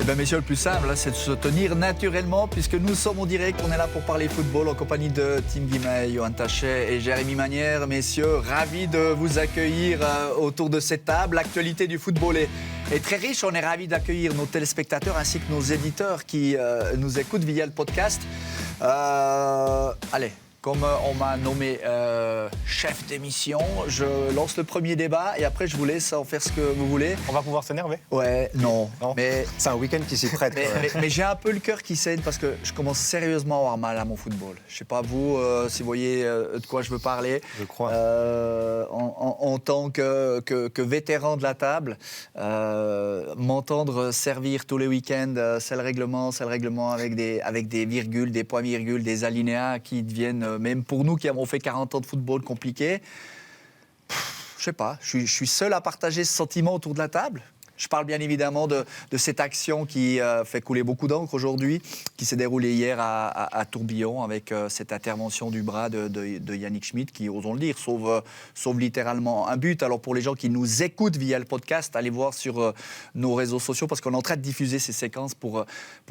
bien, messieurs, le plus simple, c'est de se tenir naturellement, puisque nous sommes en direct. On est là pour parler football en compagnie de Tim Guimay, Johan Tachet et Jérémy Manière. Messieurs, ravis de vous accueillir autour de cette table. L'actualité du football est très riche. On est ravis d'accueillir nos téléspectateurs ainsi que nos éditeurs qui nous écoutent via le podcast. Allez. Comme on m'a nommé chef d'émission, je lance le premier débat et après je vous laisse en faire ce que vous voulez. On va pouvoir s'énerver ? Ouais, non. Mais c'est un week-end qui s'y prête. Mais j'ai un peu le cœur qui saigne parce que je commence sérieusement à avoir mal à mon football. Je ne sais pas vous si vous voyez de quoi je veux parler. Je crois. En tant que vétéran de la table, m'entendre servir tous les week-ends, c'est le règlement avec des virgules, des points-virgules, des alinéas qui deviennent, même pour nous qui avons fait 40 ans de football compliqué, je sais pas, je suis seul à partager ce sentiment autour de la table. Je parle bien évidemment de cette action qui fait couler beaucoup d'encre aujourd'hui, qui s'est déroulée hier à Tourbillon avec cette intervention du bras de Yannick Schmidt qui, osons le dire, sauve littéralement un but. Alors pour les gens qui nous écoutent via le podcast, allez voir sur nos réseaux sociaux parce qu'on est en train de diffuser ces séquences pour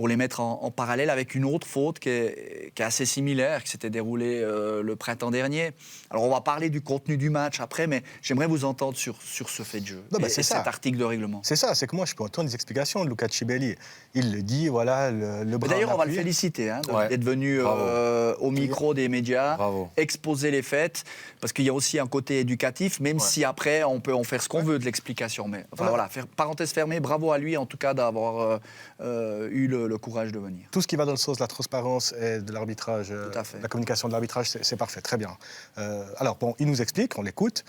les mettre en parallèle avec une autre faute qui est assez similaire, qui s'était déroulée le printemps dernier. Alors on va parler du contenu du match après, mais j'aimerais vous entendre sur ce fait de jeu et cet article de règlement. C'est que moi, je peux entendre des explications de Luca Cibelli. Il le dit, voilà, le bras. D'ailleurs, on va le féliciter d'être venu au micro des médias, exposer les faits, parce qu'il y a aussi un côté éducatif, même si après, on peut en faire ce qu'on veut de l'explication. Mais voilà, parenthèse fermée, bravo à lui, en tout cas, d'avoir eu le courage de venir. Tout ce qui va dans le sens de la transparence et de l'arbitrage, de la communication de l'arbitrage, c'est parfait, très bien. Alors, bon, il nous explique, on l'écoute.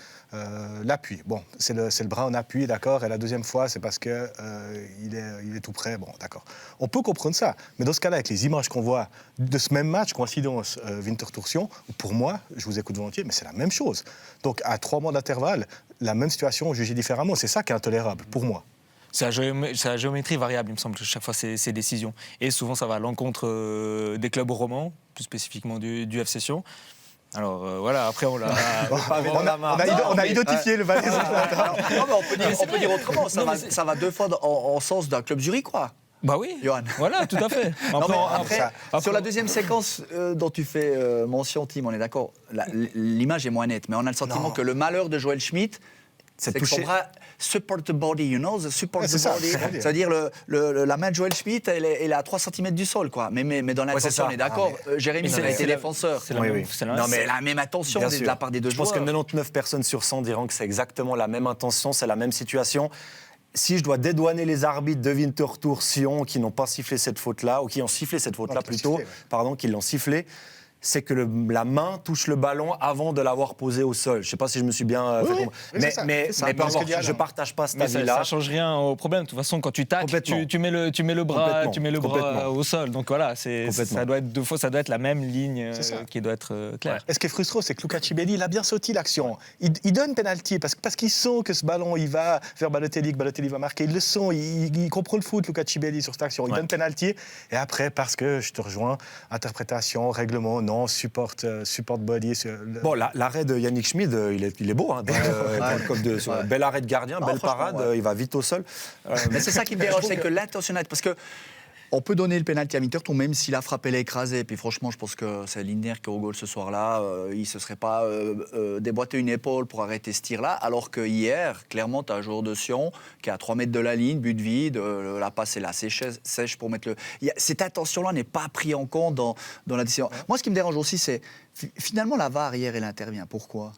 L'appui, bon, c'est le bras en appui, d'accord, et la deuxième fois, c'est parce qu'il est tout près, bon, d'accord. On peut comprendre ça, mais dans ce cas-là, avec les images qu'on voit de ce même match, coïncidence Winter-Toursion, pour moi, je vous écoute volontiers, mais c'est la même chose. Donc, à 3 mois d'intervalle, la même situation jugée différemment, c'est ça qui est intolérable, pour moi. C'est la géométrie variable, il me semble, chaque fois, ces décisions. Et souvent, ça va à l'encontre des clubs romans, plus spécifiquement du FC Sion. Alors voilà, après on l'a. On a identifié le Valais. On peut dire autrement. Ça va deux fois en sens d'un club zurichois. Bah oui, Johan. Voilà, tout à fait. Après, sur la deuxième séquence dont tu fais mention, Tim, on est d'accord, l'image est moins nette, mais on a le sentiment que le malheur de Joel Schmidt, c'est que son bras support the body, you know, the support the body. C'est-à-dire la main de Joel Schmidt, elle est à 3 cm du sol, quoi. Mais dans l'intention, on est d'accord. Jérémy, c'est été défenseur. C'est la même intention de la part des deux joueurs. Je pense que 99 personnes sur 100 diront que c'est exactement la même intention, c'est la même situation. Si je dois dédouaner les arbitres de Winter-Tour-Sion qui n'ont pas sifflé cette faute-là, ou qui ont sifflé cette faute-là plutôt, qui l'ont sifflé, c'est que la main touche le ballon avant de l'avoir posé au sol. Je ne sais pas si je me suis bien fait comprendre. Mais peu importe, je ne partage pas cet avis-là. Ça ne change rien au problème. De toute façon, quand tu tacles, tu mets le bras au sol. Donc voilà, ça doit être la même ligne qui doit être claire. Et ce qui est frustrant, c'est que Luca Cibelli, il a bien sauté l'action. Il donne pénalty parce qu'il sent que ce ballon, il va vers Balotelli, que Balotelli va marquer. Il le sent, il comprend le foot, Luca Cibelli, sur cette action. Il donne pénalty. Et après, parce que je te rejoins, interprétation, règlement, non, support body. Bon, l'arrêt de Yannick Schmidt, il est beau. Hein, bel arrêt de gardien, belle parade, il va vite au sol. Mais c'est ça qui me dérange, c'est que l'intentionnalité, parce que on peut donner le pénalty à Winter, même s'il a frappé l'écrasé. Puis franchement, je pense que c'est Lindner qui est au goal ce soir-là. Il ne se serait pas déboîté une épaule pour arrêter ce tir-là. Alors que hier, clairement, tu as un joueur de Sion qui est à 3 mètres de la ligne, but vide, la passe est là, sèche pour mettre le... Cette intention-là n'est pas prise en compte dans la décision. Moi, ce qui me dérange aussi, c'est finalement la VAR hier, elle intervient. Pourquoi ?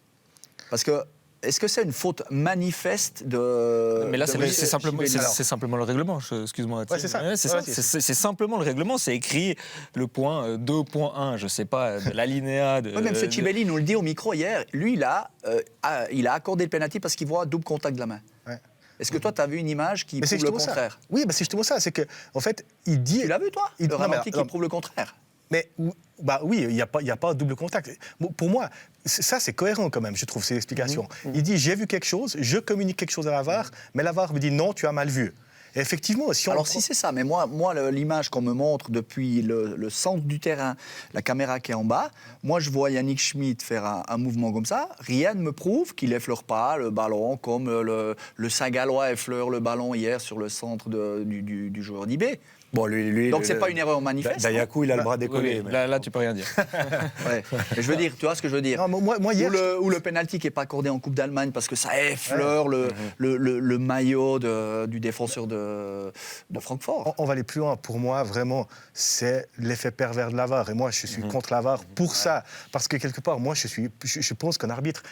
Parce que est-ce que c'est une faute manifeste de... Mais là, c'est simplement le règlement. Excuse-moi. Ouais, c'est ça. C'est simplement le règlement. C'est écrit le point 2.1, je ne sais pas, de l'alinéa. Même ce Cibelli nous le dit au micro hier. Lui, il a accordé le pénalty parce qu'il voit double contact de la main. Ouais. Est-ce que toi, tu as vu une image qui prouve le contraire ? Oui, c'est justement ça. C'est qu'en fait, il dit... Tu l'as vu, toi ? Le ralenti qui prouve le contraire. Mais oui, il n'y a pas de double contact. Pour moi, ça, c'est cohérent quand même, je trouve, ces explications. Il dit, j'ai vu quelque chose, je communique quelque chose à la VAR, mais la VAR me dit, non, tu as mal vu. Et effectivement, si c'est ça, mais moi l'image qu'on me montre depuis le centre du terrain, la caméra qui est en bas, moi je vois Yannick Schmidt faire un mouvement comme ça, rien ne me prouve qu'il effleure pas le ballon comme le Saint-Gallois effleure le ballon hier sur le centre du joueur d'IB. Bon, donc c'est pas une erreur manifeste. Dayakou, il a le bras décollé. Oui, là, tu peux rien dire. Ouais. Mais je veux dire, tu vois ce que je veux dire. Non, moi, hier, ou le penalty qui est pas accordé en Coupe d'Allemagne parce que ça effleure le maillot du défenseur de Francfort. On va aller plus loin. Pour moi, vraiment, c'est l'effet pervers de la VAR. Et moi, je suis contre la VAR pour ça. Parce que quelque part, moi, je pense qu'un arbitre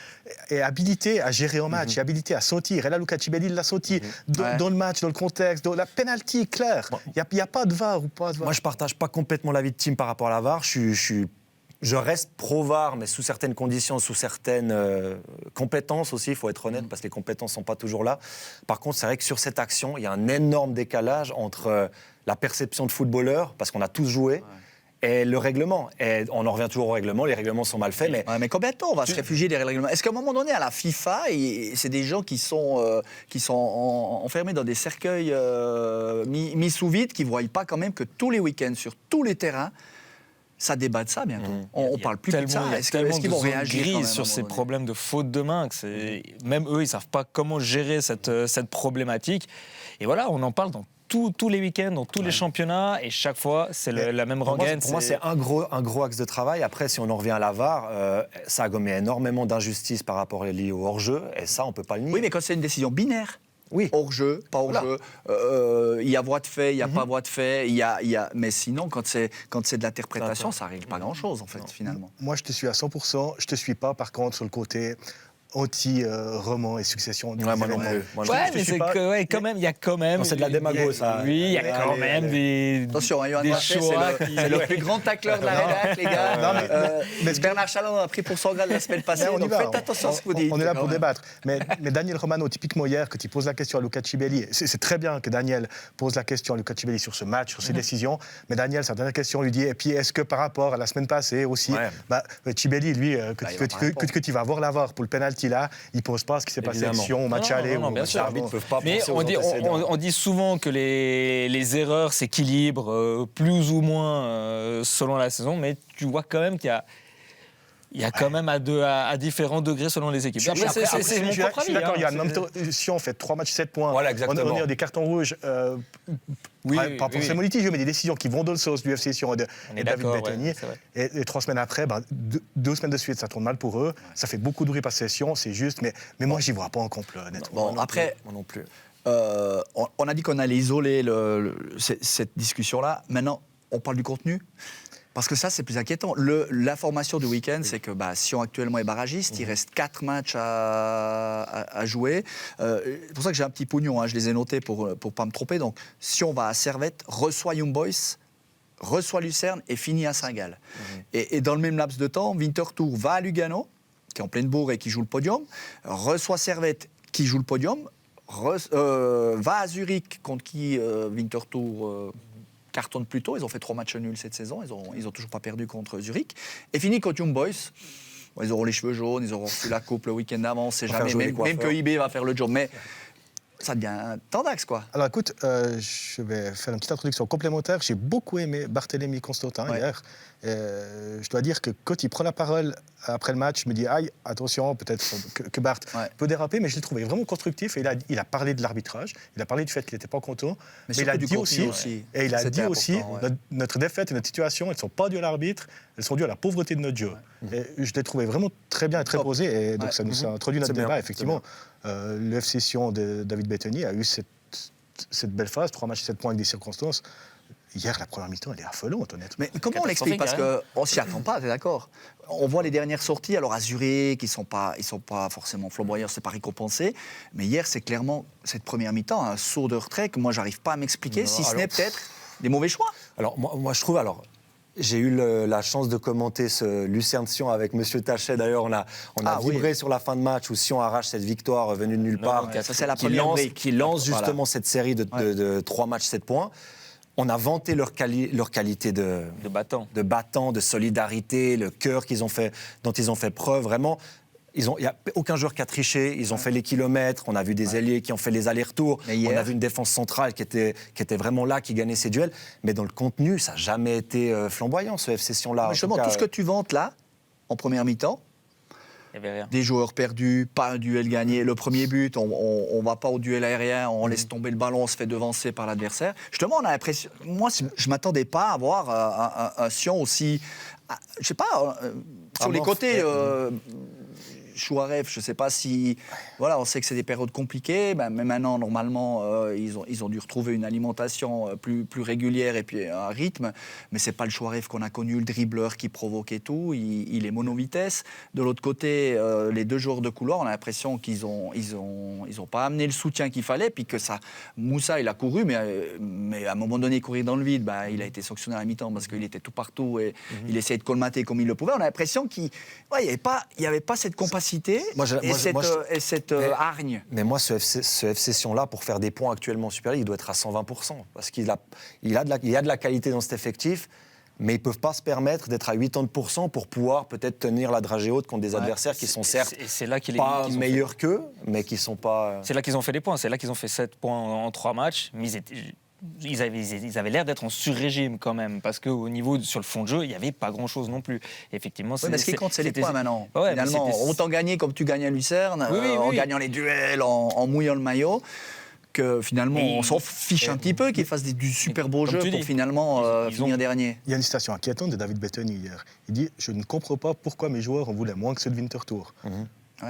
est habilité à gérer un match, est habilité à sentir. Et là, Luca Cibelli l'a senti dans le match, dans le contexte, dans la penalty claire. Il n'y a pas de VAR ou pas de VAR. Moi, je ne partage pas complètement l'avis de Tim par rapport à la VAR. Je reste pro-VAR, mais sous certaines conditions, sous certaines compétences aussi, il faut être honnête, parce que les compétences ne sont pas toujours là. Par contre, c'est vrai que sur cette action, il y a un énorme décalage entre la perception de footballeur, parce qu'on a tous joué, et le règlement. Et on en revient toujours au règlement, les règlements sont mal faits. Mais combien de temps on va se réfugier des règlements ? Est-ce qu'à un moment donné, à la FIFA, c'est des gens qui sont enfermés dans des cercueils mis sous vide, qui ne voient pas quand même que tous les week-ends, sur tous les terrains, ça débat de ça bientôt. On ne parle plus de ça. Est-ce qu'ils vont réagir sur ces problèmes de faute de main, même eux, ils ne savent pas comment gérer cette problématique. Et voilà, on en parle dans tous les week-ends, dans tous les championnats, et chaque fois, c'est la même rengaine. Pour moi, c'est un gros axe de travail. Après, si on en revient à la VAR, ça a gommé énormément d'injustices par rapport liées au hors-jeu, et ça, on ne peut pas le nier. Oui, mais quand c'est une décision binaire, hors-jeu, pas hors-jeu, il y a voie de fait, il n'y a pas voie de fait, mais sinon, quand c'est de l'interprétation, ça ne règle pas grand-chose, en fait, finalement. Moi, je te suis à 100%. Je ne te suis pas, par contre, sur le côté anti-roman et succession. Moi non plus. Mais c'est que, quand même, il y a quand même... C'est de la démago, ça. Oui, il y a quand même des... Attention, Yohann Marché, c'est le plus grand tacleur de la rédac, les gars. Mais Bernard Chalon a pris pour son grade la semaine passée, donc faites attention à ce que vous dites. On est là pour débattre. Mais Daniel Romano, typiquement hier, quand il pose la question à Luca Cibelli, c'est très bien que Daniel pose la question à Luca Cibelli sur ce match, sur ses décisions, mais Daniel, sa dernière question, lui dit, et puis est-ce que par rapport à la semaine passée aussi, Cibelli, lui, que tu vas voir la VAR pour le penalty là, il ne pose pas ce qui s'est passé à Sion, au match aller. Bien sûr, les arbitres peuvent pas mais on dit souvent que les erreurs s'équilibrent plus ou moins selon la saison, mais tu vois quand même qu'il y a quand même à différents degrés selon les équipes. Après, c'est mon propre avis. D'accord, il y a même si on fait 3 matchs 7 points, on a des cartons rouges. Pas forcément litigieux, mais des décisions qui vont dans le sens du FC Sion et David Bettoni. Et 3 semaines après, 2 semaines de suite, ça tourne mal pour eux. Ça fait beaucoup de bruit par session, c'est juste. Mais moi, j'y vois pas en complot, honnêtement. Bon, après, moi non plus. On a dit qu'on allait isoler cette discussion-là. Maintenant, on parle du contenu. Parce que ça, c'est plus inquiétant. L'information du week-end, c'est que Sion actuellement est barragiste. Il reste 4 matchs à jouer. C'est pour ça que j'ai un petit pognon. Je les ai notés pour ne pas me tromper. Donc, Sion va à Servette, reçoit Young Boys, reçoit Lucerne et finit à Saint-Gall. Et dans le même laps de temps, Winterthur va à Lugano, qui est en pleine bourre et qui joue le podium, reçoit Servette, qui joue le podium, va à Zurich, contre qui Winterthur... cartonne plus tôt, ils ont fait 3 matchs nuls cette saison, ils ont toujours pas perdu contre Zurich, et fini contre Young Boys. Ils auront les cheveux jaunes, ils auront reçu la coupe le week-end d'avant, on sait jamais, même que IB va faire le job, mais ça devient un tendax, quoi. Alors écoute, je vais faire une petite introduction complémentaire. J'ai beaucoup aimé Barthélemy Constantin hier. Je dois dire que quand il prend la parole après le match, je me dis aïe, attention, peut-être que Bart peut déraper, mais je l'ai trouvé vraiment constructif. Et il a parlé de l'arbitrage, il a parlé du fait qu'il n'était pas content, mais il a dit aussi, et il a dit aussi notre défaite et notre situation, elles ne sont pas dues à l'arbitre, elles sont dues à la pauvreté de notre jeu. Et je l'ai trouvé vraiment très bien et très posé, et donc ça nous a introduit notre débat. Effectivement, le FC Sion de David Bettoni a eu cette belle phase, 3 matchs, 7 points avec des circonstances. Hier, la première mi-temps, elle est affolante, honnêtement. Mais comment on l'explique ? Parce qu'on ne s'y attend pas, t'es d'accord ? On voit les dernières sorties, alors à Zurich, ils sont pas forcément flamboyants, c'est pas récompensé. Mais hier, c'est clairement, cette première mi-temps, un saut de retrait que moi, j'arrive pas à m'expliquer, ce n'est peut-être des mauvais choix. Alors, moi je trouve... J'ai eu la chance de commenter ce Lucerne-Sion avec M. Tachet. D'ailleurs, on a vibré sur la fin de match où Sion arrache cette victoire venue de nulle part, ça, c'est la qui lance justement cette série de 3 matchs, 7 points. On a vanté leur qualité de battant, de solidarité, le cœur dont ils ont fait preuve. Vraiment, Il n'y a aucun joueur qui a triché. Ils ont fait les kilomètres. On a vu des ailiers qui ont fait les allers-retours. On a vu une défense centrale qui était vraiment là, qui gagnait ses duels. Mais dans le contenu, ça n'a jamais été flamboyant, ce FC Sion-là. Justement, tout ce que tu vantes là, en première mi-temps, des joueurs perdus, pas un duel gagné. Le premier but, on ne va pas au duel aérien, on laisse tomber le ballon, on se fait devancer par l'adversaire. Justement, on a l'impression. Moi, je ne m'attendais pas à voir un Sion aussi. Je ne sais pas, sur les côtés. Chouaref, je ne sais pas si... Voilà, on sait que c'est des périodes compliquées, mais maintenant, normalement, ils ont dû retrouver une alimentation plus régulière et puis un rythme, mais ce n'est pas le Chouaref qu'on a connu, le dribbleur qui provoquait tout, il est monovitesse. De l'autre côté, les deux joueurs de couloir, on a l'impression qu'ils ont pas amené le soutien qu'il fallait, puis que ça... Moussa, il a couru, mais à un moment donné, courir dans le vide, il a été sanctionné à la mi-temps parce qu'il était tout partout et il essayait de colmater comme il le pouvait. On a l'impression qu'il n'y avait pas cette compacité et cette hargne. Mais moi, ce FC Sion-là, pour faire des points actuellement en Super League, il doit être à 120%. Parce qu'il y a de la qualité dans cet effectif, mais ils ne peuvent pas se permettre d'être à 80% pour pouvoir peut-être tenir la dragée haute contre des adversaires qui sont certes pas meilleurs qu'eux, mais qui ne sont pas... C'est là qu'ils ont fait des points. C'est là qu'ils ont fait 7 points en 3 matchs. Mais ils avaient l'air d'être en sur-régime quand même, parce qu'au niveau, sur le fond de jeu, il n'y avait pas grand-chose non plus. Effectivement, mais ce qui compte, c'est les points maintenant. Ouais, finalement, autant gagner comme tu gagnes à Lucerne, en gagnant les duels, en mouillant le maillot, que finalement, on s'en fiche un petit peu qu'ils fassent du super beau jeu pour finalement finir dernier. Il y a une citation inquiétante de David Bettoni hier. Il dit « Je ne comprends pas pourquoi mes joueurs en voulaient moins que ceux de Winterthur.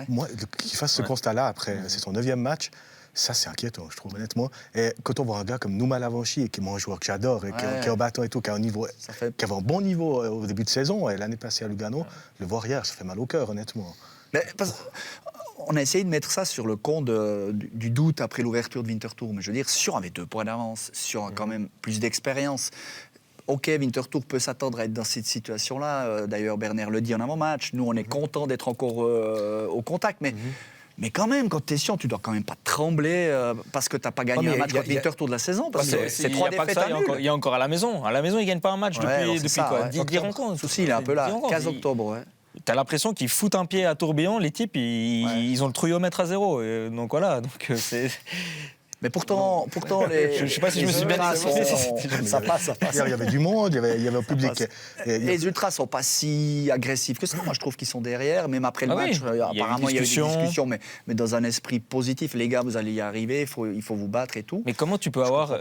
Moi, qu'il fasse ce constat-là après, c'est son 9e match. Ça, c'est inquiétant, je trouve, honnêtement. Et quand on voit un gars comme Nouma Lavanchi, qui est un joueur que j'adore, et qui est en bâton et tout, qui a qui avait un bon niveau au début de saison, et l'année passée à Lugano, le voir hier, ça fait mal au cœur, honnêtement. Mais, on a essayé de mettre ça sur le compte du doute après l'ouverture de Winterthur. Mais je veux dire, Sion avait 2 points d'avance, Sion a quand même plus d'expérience. OK, Winterthur peut s'attendre à être dans cette situation-là. D'ailleurs, Bernard le dit en avant-match. Nous, on est content d'être encore au contact, mais quand même, quand tu es Sion, tu dois quand même pas trembler parce que tu n'as pas gagné un match contre Winterthur de la saison. Parce que c'est 3 défaites à nul. Il y a encore à la maison. À la maison, ils ne gagnent pas un match depuis quoi 10 rencontres. Le souci, il est un peu là. 15 octobre, T'as l'impression qu'ils foutent un pied à tourbillon, les types, ils ont le trouillomètre à 0. Donc voilà, c'est... Mais pourtant les... Je ne sais pas si je me suis bien expliqué. Ça passe. Il y avait du monde, il y avait un public. Les ultras ne sont pas si agressifs que ça. Moi, je trouve qu'ils sont derrière. Même après le match, apparemment, il y a eu des discussions, mais dans un esprit positif. Les gars, vous allez y arriver, il faut vous battre et tout. Mais comment tu peux avoir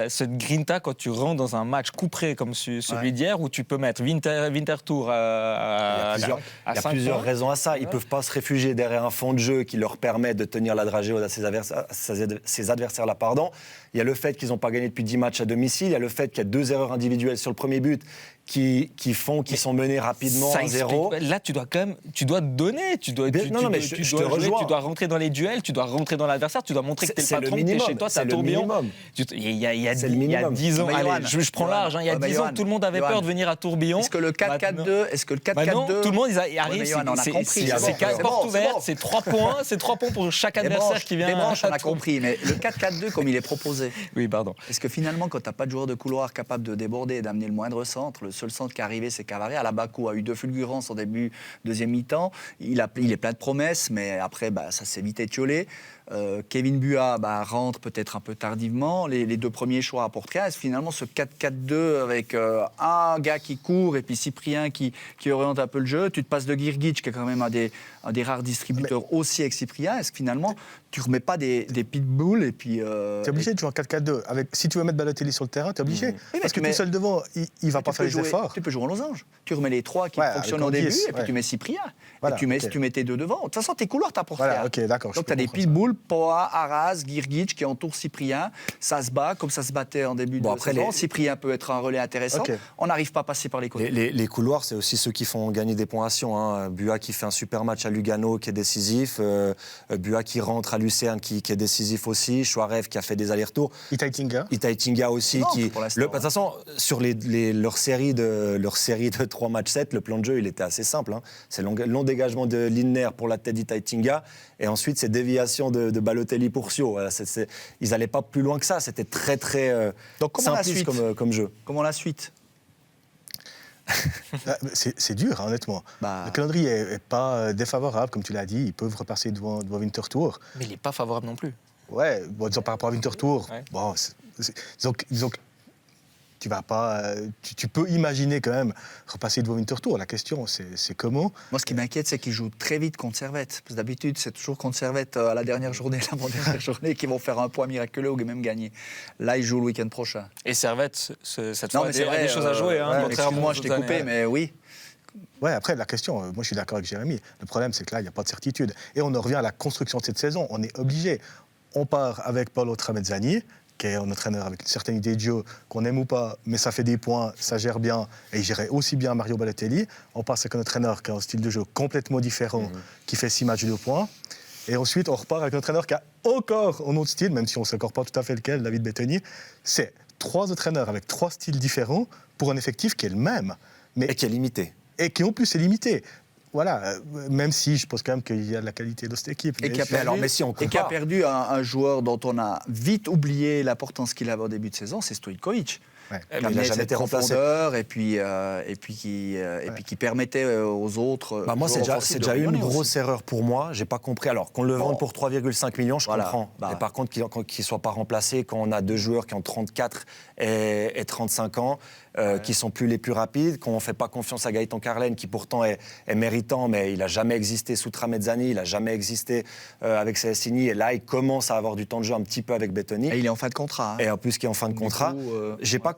cette grinta quand tu rentres dans un match couperé comme celui d'hier, où tu peux mettre Winterthur à 5 points. Il y a plusieurs raisons à ça. Ils ne peuvent pas se réfugier derrière un fond de jeu qui leur permet de tenir la dragée haute à ses adversaires. Il y a le fait qu'ils n'ont pas gagné depuis 10 matchs à domicile. Il y a le fait qu'il y a 2 erreurs individuelles sur le premier but qui sont menés rapidement à 0. Là, tu dois te donner. Tu dois rentrer dans les duels, tu dois rentrer dans l'adversaire, tu dois montrer que tu es le patron, que tu es chez toi, tu as tourbillon. Il y a 10 ans, je prends large, il y a 10 ans, tout le monde avait peur de venir à tourbillon. Est-ce que le 4-4-2... Tout le monde arrive, c'est porte ouverte, c'est 3 points, c'est 3 points pour chaque adversaire qui vient. On a compris, mais le 4-4-2 comme il est proposé. Oui, pardon. Est-ce que finalement, quand tu n'as pas de joueur de couloir capable de déborder et d'amener le moindre centre, le seul centre qui est arrivé, c'est Cavare. Alabakou a eu 2 fulgurances en début, deuxième mi-temps. Il est plein de promesses, mais après, ça s'est vite étiolé. Kevin Bua rentre peut-être un peu tardivement. Les 2 premiers choix apportent rien. Est-ce finalement ce 4-4-2 avec un gars qui court et puis Cyprien qui oriente un peu le jeu, tu te passes de Girgic, qui est quand même un des rares distributeurs aussi avec Cyprien. Est-ce que finalement, tu ne remets pas des pitbulls et puis... Tu es obligé de jouer en 4-4-2. Si tu veux mettre Balotelli sur le terrain, tu es obligé. Parce que tout seul devant, il ne va pas faire les efforts. Tu peux jouer en losange. Tu remets les 3 qui fonctionnent au début et puis tu mets Cyprien. Voilà, et tu mets tes 2 devant. De toute façon, tes couloirs t'apportent rien. Donc tu as des pitbulls, Poa, Arras, Girgic qui entourent Cyprien. Ça se bat comme ça se battait en début de saison. Cyprien peut être un relais intéressant. On n'arrive pas à passer par les côtés. Les couloirs, c'est aussi ceux qui font gagner des points à Sion. Bua qui fait un super match à Lugano qui est décisif. Bua qui rentre à Lucerne qui est décisif aussi. Chouaref qui a fait des allers-retours. Itai-Tinga aussi. De toute façon, sur leur série de 3 matchs 7, le plan de jeu il était assez simple. C'est long dégagement de Lindner pour la tête d'Itai-Tinga. Et ensuite, c'est déviation de Balotelli pour Sio. Voilà, ils n'allaient pas plus loin que ça. C'était très, très simpliste comme jeu. Comment la suite ? C'est dur, hein, honnêtement. Le calendrier n'est pas défavorable, comme tu l'as dit. Ils peuvent repasser devant Winterthur. Mais il n'est pas favorable non plus. Ouais, bon, disons, par rapport à Winterthur, bon, disons que tu vas pas, tu peux imaginer quand même repasser devant Winterthur. La question, c'est comment. Moi, ce qui m'inquiète, c'est qu'ils jouent très vite contre Servette. Parce que d'habitude, c'est toujours contre Servette à la dernière journée, l'avant-dernière journée, qui vont faire un point miraculeux ou même gagner. Là, ils jouent le week-end prochain. Et Servette, cette fois, il y a des choses à jouer. Excuse-moi, je t'ai coupé, mais oui. Ouais, après, la question, moi je suis d'accord avec Jérémy. Le problème, c'est que là, il n'y a pas de certitude. Et on en revient à la construction de cette saison. On est obligé. On part avec Paolo Tramezzani, qui est un entraîneur avec une certaine idée de jeu, qu'on aime ou pas, mais ça fait des points, ça gère bien, et il gérait aussi bien Mario Balotelli. On passe avec un entraîneur qui a un style de jeu complètement différent, qui fait 6 matchs de 2 points. Et ensuite, on repart avec un entraîneur qui a encore un autre style, même si on ne sait encore pas tout à fait lequel, David Bettoni. C'est 3 entraîneurs avec 3 styles différents pour un effectif qui est le même. Mais et qui est limité. Et qui en plus est limité. Voilà, même si je pense quand même qu'il y a de la qualité dans cette équipe. Et qui a perdu un joueur dont on a vite oublié l'importance qu'il avait au début de saison, c'est Stojkovic. Ouais. Qui amenait cette profondeur et puis qui permettait aux autres. Moi, c'est déjà une grosse erreur pour moi. J'ai pas compris. Alors qu'on le vende pour 3,5 millions, je comprends. Mais par contre, qu'il soit pas remplacé quand on a 2 joueurs qui ont 34 et 35 ans, qui sont plus les plus rapides, qu'on fait pas confiance à Gaëtan Carlen, qui pourtant est méritant, mais il a jamais existé sous Tramezzani, il a jamais existé avec Celestini. Et là, il commence à avoir du temps de jeu un petit peu avec Bettoni. Et il est en fin de contrat. Et en plus, qui est en fin de contrat. J'ai pas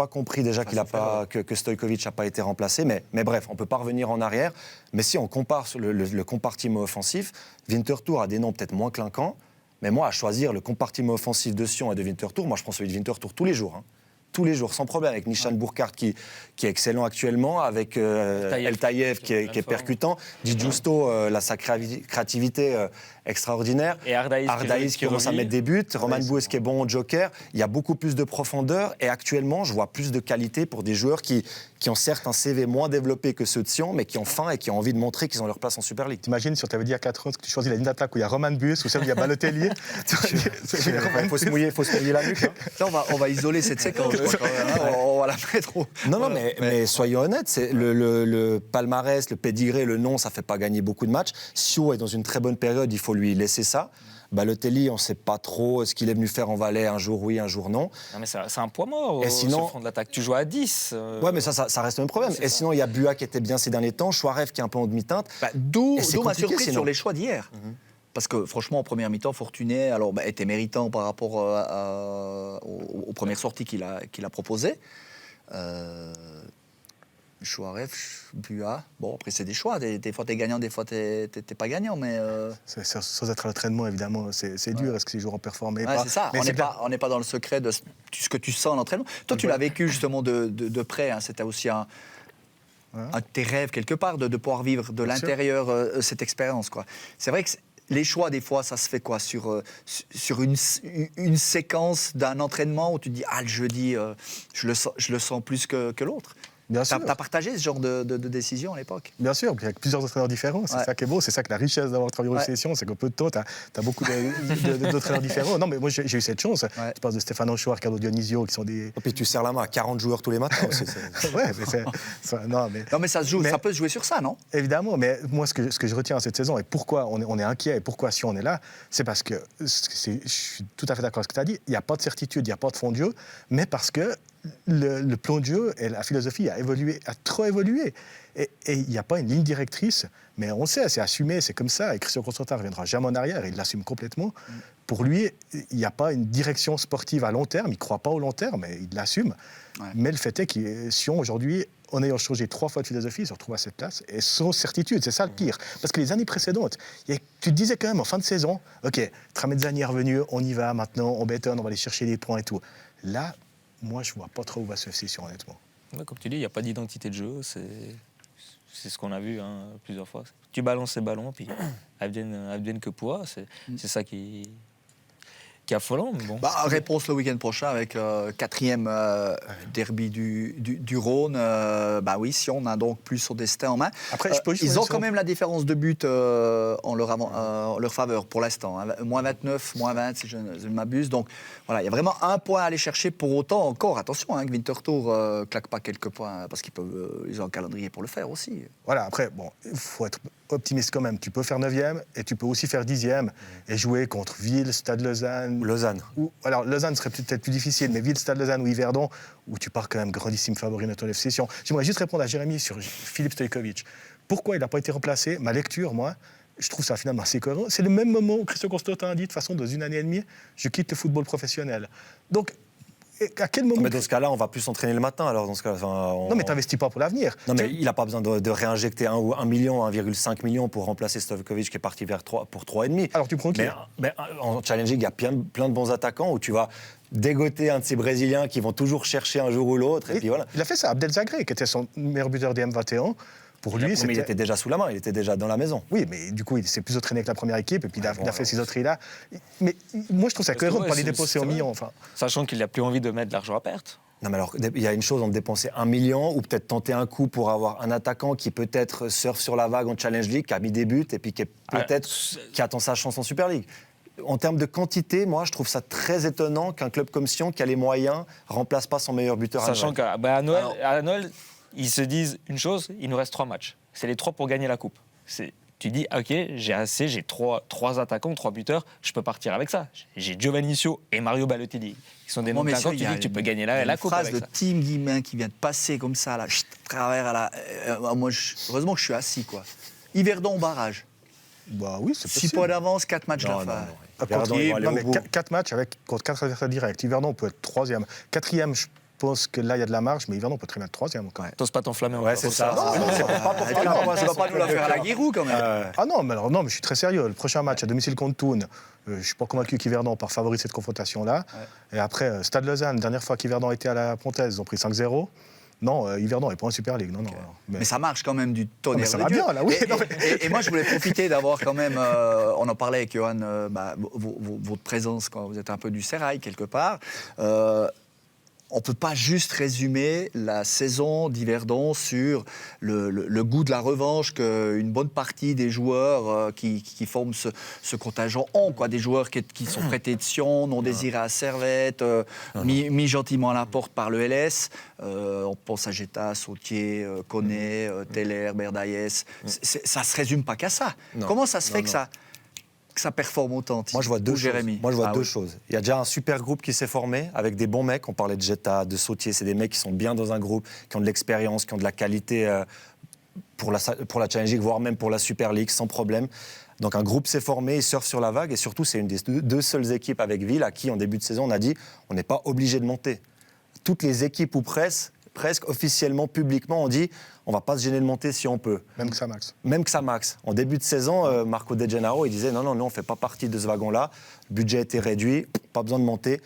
compris déjà que Stojkovic n'a pas été remplacé, mais bref, on ne peut pas revenir en arrière. Mais si on compare le compartiment offensif, Winterthur a des noms peut-être moins clinquants, mais moi, à choisir le compartiment offensif de Sion et de Winterthur, moi je prends celui de Winterthur tous les jours. Hein. Tous les jours, sans problème, avec Nishan Burkhardt qui est excellent actuellement, avec El Taïev qui est percutant, Di Giusto, sa créativité extraordinaire, et Ardaïs qui commence à mettre des buts, Roman Boues qui est bon au joker. Il y a beaucoup plus de profondeur et actuellement, je vois plus de qualité pour des joueurs qui ont certes un CV moins développé que ceux de Sion, mais qui ont faim et qui ont envie de montrer qu'ils ont leur place en Super League. T'imagines si on t'avait dit à 4 ans que tu choisis la ligne d'attaque où il y a Roman Boues ou celle où il y a Balotelli. Il faut se mouiller la nuque. Hein. Là, on va isoler cette séquence. On va la mettre au... Non, mais soyons honnêtes, c'est le palmarès, le pédigré, le nom, ça ne fait pas gagner beaucoup de matchs. Sio est dans une très bonne période, il faut lui laisser ça. Balotelli, on ne sait pas trop ce qu'il est venu faire en Valais, un jour oui, un jour non. Non mais c'est un poids mort et sinon, au front de l'attaque. Tu joues à 10. Ouais, mais ça reste le même problème. Et sinon, il y a Bua qui était bien ces derniers temps, Chouarev qui est un peu en demi-teinte. D'où ma surprise sur les choix d'hier. Parce que franchement, en première mi-temps, Fortuné était méritant par rapport aux premières sorties qu'il a proposées. Chouarev, Bua, bon après c'est des choix, des fois t'es gagnant, des fois t'es pas gagnant, mais... Sans être à l'entraînement évidemment, c'est dur, est-ce que ces joueurs ont performé pas. C'est ça, on n'est pas dans le secret de ce que tu sens à l'entraînement. Toi tu l'as vécu justement de près, hein. C'était aussi un de tes rêves quelque part, de pouvoir vivre de l'intérieur cette expérience, quoi. C'est vrai que les choix, des fois, ça se fait quoi sur une séquence d'un entraînement où tu te dis « Ah, le jeudi, je le sens plus que l'autre ». Bien sûr. T'as partagé ce genre de décision à l'époque? Bien sûr, avec plusieurs entraîneurs différents, c'est ça qui est beau, c'est ça que la richesse d'avoir travaillé en session, c'est qu'au peu de temps, tu as beaucoup d'entraîneurs différents. Non, mais moi j'ai eu cette chance. Tu parles de Stéphane Chouard, Carlo Dionisio, qui sont des... Et puis tu serres la main à 40 joueurs tous les matins aussi. Non, mais ça se joue, ça peut se jouer sur ça, non? Évidemment, mais moi ce que je retiens cette saison, et pourquoi on est inquiet, et pourquoi si on est là, c'est parce que, je suis tout à fait d'accord avec ce que tu as dit, il n'y a pas de certitude, il n'y a pas de fond de jeu, mais parce que le plan de jeu et la philosophie a trop évolué. Et il n'y a pas une ligne directrice, mais on sait, c'est assumé, c'est comme ça. Et Christian Constantin ne reviendra jamais en arrière, il l'assume complètement. Pour lui, il n'y a pas une direction sportive à long terme, il ne croit pas au long terme, mais il l'assume. Mais le fait est que Sion, aujourd'hui, en ayant changé 3 fois de philosophie, se retrouve à cette place, et sans certitude, c'est ça le pire. Parce que les années précédentes, tu te disais quand même en fin de saison, ok, Tramezzani est revenu, on y va maintenant, on bétonne, on va aller chercher des points et tout. Là, moi, je ne vois pas trop où va se FC Sion, honnêtement. Ouais, comme tu dis, il n'y a pas d'identité de jeu. C'est ce qu'on a vu plusieurs fois. Tu balances ces ballons, puis advienne que pourra. C'est ça qui affolant. Mais bon, réponse le week-end prochain avec 4e derby du Rhône. Oui, Sion a donc plus son destin en main. Après, ils ont quand même la différence de but en leur faveur pour l'instant. Hein. Moins 29, moins 20 si je ne m'abuse. Donc voilà, il y a vraiment un point à aller chercher. Pour autant, encore, attention, que Winterthur claque pas quelques points parce qu'ils ont un calendrier pour le faire aussi. Voilà, après, il faut être optimiste quand même. Tu peux faire 9e et tu peux aussi faire 10e et jouer contre Ville, Stade Lausanne. Lausanne. Alors, Lausanne serait peut-être plus difficile, mais Ville, Stade Lausanne ou Yverdon, où tu pars quand même grandissime favori de ton session. J'aimerais juste répondre à Jérémy sur Filip Stojkovic. Pourquoi il n'a pas été remplacé? Ma lecture, moi, je trouve ça finalement assez cohérent. C'est le même moment où Christian Constantin a dit, de toute façon, dans 1 année et demie, je quitte le football professionnel. Donc, à quel moment... Mais dans ce cas-là, on va plus s'entraîner le matin. Alors, dans ce cas, Non, mais t'investis pas pour l'avenir. Non, mais il n'a pas besoin de réinjecter 1 million, 1,5 million pour remplacer Stojkovic qui est parti vers 3 pour 3,5. Alors, tu prends qui? Mais en challenging, il y a plein de bons attaquants où tu vas dégoter un de ces Brésiliens qui vont toujours chercher un jour ou l'autre. Et puis voilà. Il a fait ça. Abdel Zagré, qui était son meilleur buteur des M21. Pour lui, mais il était déjà sous la main, il était déjà dans la maison. Oui, mais du coup, il s'est plus entraîné avec la première équipe et puis il a fait ses autres là. Mais moi, je trouve ça cohérent de ne pas les dépenser en millions. Enfin. Sachant qu'il n'a plus envie de mettre de l'argent à perte. Non, mais alors, il y a une chose entre dépenser 1 million ou peut-être tenter un coup pour avoir un attaquant qui peut-être surfe sur la vague en Challenge League, qui a mis des buts et puis qui attend sa chance en Super League. En termes de quantité, moi, je trouve ça très étonnant qu'un club comme Sion, qui a les moyens, remplace pas son meilleur buteur à Noël. Sachant qu'à Noël, ils se disent une chose, il nous reste 3 matchs. C'est les 3 pour gagner la coupe. Tu dis, ok, j'ai assez, j'ai 3 attaquants, 3 buteurs, je peux partir avec ça. J'ai Giovannicio et Mario Balotelli, qui sont des noms d'attaquants, tu dis que tu peux gagner la coupe avec ça. Une phrase de Tim Guimain qui vient de passer comme ça, là, travers à la... heureusement que je suis assis, quoi. Yverdon, barrage. Oui, c'est possible. 6 points d'avance, 4 matchs de la fin. Non, mais 4 matchs contre 4 adversaires directs. Yverdon peut être 3e. 4e, je pense que là, il y a de la marge, mais Yverdon peut très bien être 3e. T'oses pas t'enflammer. Ouais, c'est ça. Tu vas pas nous la faire à la Guirou, quand même. Mais je suis très sérieux. Le prochain match à domicile contre Thun, je ne suis pas convaincu qu'Yverdon part favoriser cette confrontation-là. Ouais. Et après, Stade Lausanne, dernière fois qu'Yverdon était à la Pontaise, ils ont pris 5-0. Non, Yverdon n'est pas en Super League. Non. Mais ça marche quand même du tonnerre. Mais ça va bien, là, oui. Et moi, je voulais profiter d'avoir quand même... on en parlait avec Johan, votre présence quand vous êtes un peu du sérail, quelque part. On ne peut pas juste résumer la saison d'Yverdon sur le goût de la revanche qu'une bonne partie des joueurs qui forment ce contingent ont. Des joueurs qui sont prêtés de Sion, non désirés à Servette, mis gentiment à la porte par le LS. On pense à Geta, Sautier, Koné, Teller, Berdaïs. Ça ne se résume pas qu'à ça. Comment ça se fait que ça performe autant? Moi, je vois deux choses. Il y a déjà un super groupe qui s'est formé avec des bons mecs. On parlait de Geta, de Sautier. C'est des mecs qui sont bien dans un groupe, qui ont de l'expérience, qui ont de la qualité pour la Challenge League, voire même pour la Super League, sans problème. Donc un groupe s'est formé, ils surfent sur la vague. Et surtout, c'est une des 2 seules équipes avec Ville à qui, en début de saison, on a dit on n'est pas obligé de monter. Toutes les équipes ou presque officiellement, publiquement, on dit on va pas se gêner de monter si on peut. Même que ça, Max. Même que ça, Max. En début de saison, Marco De Gennaro, il disait non, on fait pas partie de ce wagon-là. Le budget était réduit, pas besoin de monter.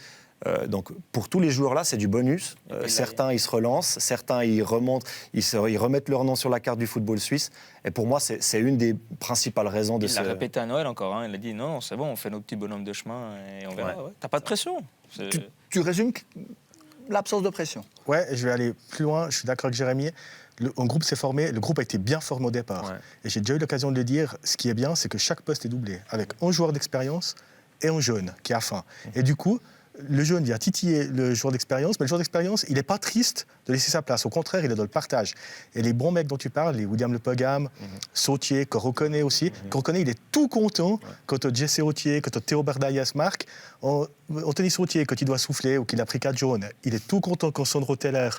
Donc pour tous les joueurs-là, c'est du bonus. Certains, ils se relancent, certains, ils remontent, ils remettent leur nom sur la carte du football suisse. Et pour moi, c'est une des principales raisons de ça. Il l'a répété à Noël encore. Il a dit non, c'est bon, on fait nos petits bonhommes de chemin et on verra. Ouais. T'as pas de pression. Tu résumes l'absence de pression. Ouais, je vais aller plus loin. Je suis d'accord avec Jérémy. Un groupe s'est formé, le groupe a été bien formé au départ. Ouais. Et j'ai déjà eu l'occasion de le dire, ce qui est bien, c'est que chaque poste est doublé, avec un joueur d'expérience et un jeune qui a faim. Et du coup, le jeune vient titiller le joueur d'expérience, mais le joueur d'expérience, il n'est pas triste de laisser sa place. Au contraire, il est dans le partage. Et les bons mecs dont tu parles, les William Lepogam, Sautier, Korokone aussi, Korokone, il est tout content quand Jesse Sautier, quand Théo Berdaïas marque. Anthony Sautier, quand il doit souffler ou qu'il a pris 4 jaunes, il est tout content quand Sandro Teller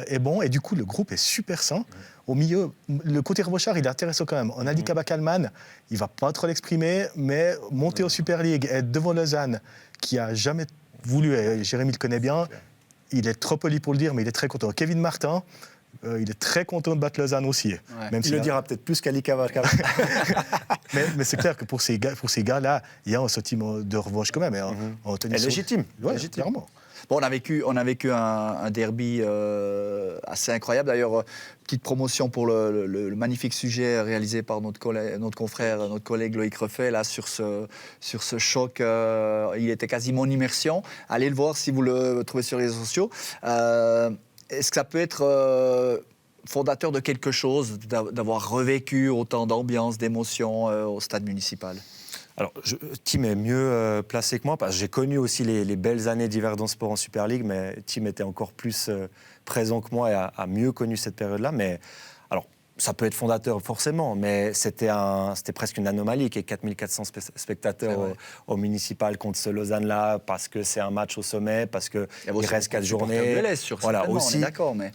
est bon. Et du coup, le groupe est super sain. Au milieu, le côté revanchard, il est intéressant quand même. On a dit Kabakalman, il ne va pas trop l'exprimer, mais monter en Super League, être devant Lausanne, qui a jamais voulu, et Jérémy le connaît bien, il est trop poli pour le dire, mais il est très content. Kevin Martin, il est très content de battre Lausanne aussi. Ouais. Même il le dira peut-être plus qu'Ali Kavaka. mais c'est clair que pour ces gars-là, il y a un sentiment de revanche quand même. Et légitime. Ouais, clairement. Bon, on a vécu un derby assez incroyable. D'ailleurs, petite promotion pour le magnifique sujet réalisé par notre collègue Loïc Refait là, sur ce choc. Il était quasiment en immersion. Allez le voir si vous le trouvez sur les réseaux sociaux. Est-ce que ça peut être fondateur de quelque chose, d'avoir revécu autant d'ambiance, d'émotions au stade municipal? Alors, Tim est mieux placé que moi, parce que j'ai connu aussi les belles années d'Yverdon Sport en Super League, mais Tim était encore plus présent que moi et a mieux connu cette période-là. Mais alors, ça peut être fondateur forcément, mais c'était presque une anomalie qu'il y ait 4400 spectateurs au municipal contre ce Lausanne-là, parce que c'est un match au sommet, parce qu'il reste 4 journées. Voilà, aussi,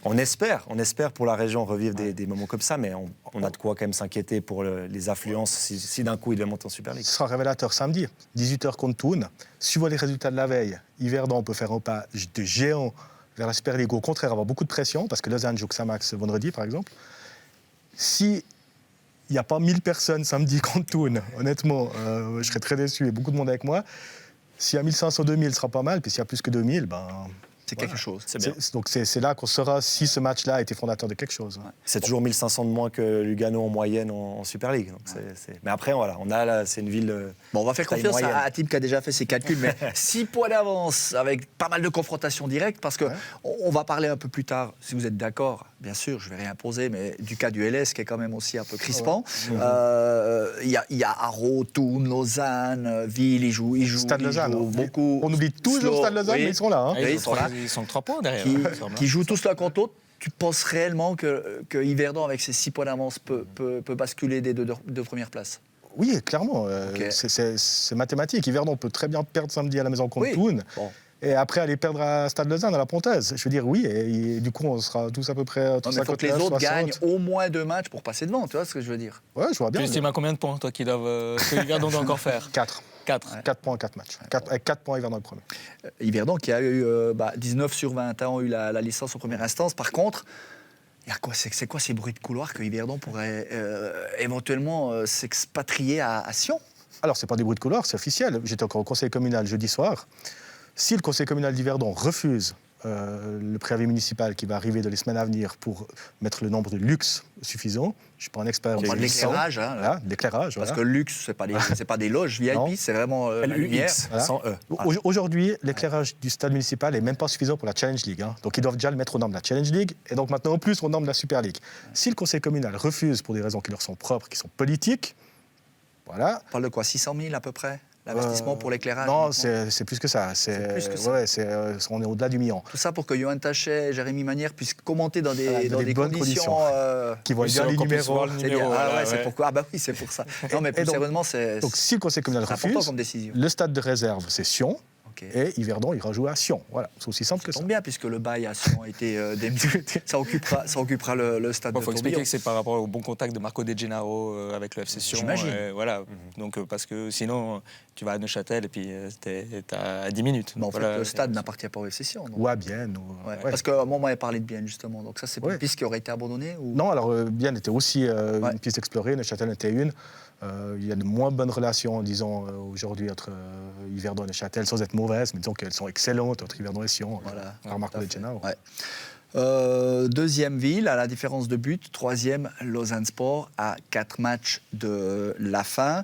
on espère pour la région revivre des moments comme ça, mais on a de quoi quand même s'inquiéter pour les affluences si d'un coup il devait monter en Super League. Ce sera révélateur samedi, 18h contre Thun. Suivant les résultats de la veille, Yverdon peut faire un pas de géant vers la Super League, au contraire avoir beaucoup de pression, parce que Lausanne joue Xamax vendredi par exemple. Si il n'y a pas 1000 personnes samedi contre Thun, honnêtement, je serais très déçu et beaucoup de monde avec moi. S'il y a 1500, 2000, ce sera pas mal. Puis s'il y a plus que 2000, c'est quelque chose. C'est bien. Donc c'est là qu'on saura si ce match-là a été fondateur de quelque chose. Ouais. C'est toujours 1500 de moins que Lugano en moyenne en Super League. Donc Mais après, voilà, c'est une ville. Bon, on va faire confiance à Tim qui a déjà fait ses calculs, mais 6 points d'avance avec pas mal de confrontations directes, parce que on va parler un peu plus tard, si vous êtes d'accord. Bien sûr, je ne vais rien poser, mais du cas du LS qui est quand même aussi un peu crispant. Il y a Haro, Thun, Lausanne, Ville, ils jouent Stade Lausanne, beaucoup. On oublie toujours Stade Lausanne, mais ils sont là. Ils sont 3 points derrière. Qui jouent tous l'un contre l'autre. Tu penses réellement que Yverdon, avec ses 6 points d'avance, peut basculer des deux premières places? Oui, clairement. C'est mathématique. Yverdon peut très bien perdre samedi à la maison contre Thun. Bon. Et après aller perdre à Stade Lausanne, à la Pontaise. Je veux dire, oui, et du coup, on sera tous à peu près... Il faut que les autres gagnent au moins 2 matchs pour passer devant, tu vois ce que je veux dire? Ouais, je vois bien. Tu estimes à combien de points, toi, que Yverdon doit encore faire? 4. 4 points en 4 matchs. Avec 4 points, Yverdon le premier. Yverdon qui a eu 19 sur 20 ans, ont eu la licence en première instance. Par contre, c'est quoi ces bruits de couloir que Yverdon pourrait éventuellement s'expatrier à Sion? Alors, ce n'est pas des bruits de couloir, c'est officiel. J'étais encore au conseil communal jeudi soir. Si le conseil communal d'Yverdon refuse le préavis municipal qui va arriver dans les semaines à venir pour mettre le nombre de luxe suffisant, je ne suis pas un expert. On parle de l'éclairage. L'éclairage, parce que le luxe, ce n'est pas des loges VIP, c'est vraiment la lumière. Voilà. Sans E. Aujourd'hui, l'éclairage du stade municipal n'est même pas suffisant pour la Challenge League. Donc ils doivent déjà le mettre aux normes de la Challenge League et donc maintenant en plus aux normes de la Super League. Si le conseil communal refuse pour des raisons qui leur sont propres, qui sont politiques, voilà. On parle de quoi, 600 000 à peu près? L'investissement pour l'éclairage? Non, c'est plus que ça. On est au-delà du million. Tout ça pour que Johan Tachet et Jérémy Manière puissent commenter dans des bonnes conditions. Qui voient bien les numéros. C'est pourquoi. Oui, c'est pour ça. Non, mais plus sérieusement, c'est. Donc, si le conseil communal refuse, le stade de réserve, c'est Sion. Et Yverdon ira jouer à Sion. Voilà, c'est aussi simple que ça. Ça tombe bien, puisque le bail à Sion a été ça occupera le stade de Tourbillon. Il faut expliquer que c'est par rapport au bon contact de Marco De Gennaro avec le FC Sion. J'imagine. Voilà. Donc, parce que sinon, tu vas à Neuchâtel et puis t'es à 10 minutes. Mais en fait, le stade n'appartient pas au FC Sion. Ou à Bienne. Parce qu'à un moment, on m'avait parlé de Bienne, justement. Donc ça, c'est une piste qui aurait été abandonnée ou... Non, alors Bienne était aussi une piste explorée, Neuchâtel était une. Il y a de moins bonnes relations, disons, aujourd'hui entre Yverdon et Neuchâtel, sans être mauvaises, mais disons qu'elles sont excellentes entre Yverdon et Sion, par Marco De Gennaro. Deuxième ville, à la différence de but. Troisième, Lausanne Sport, à 4 matchs de la fin.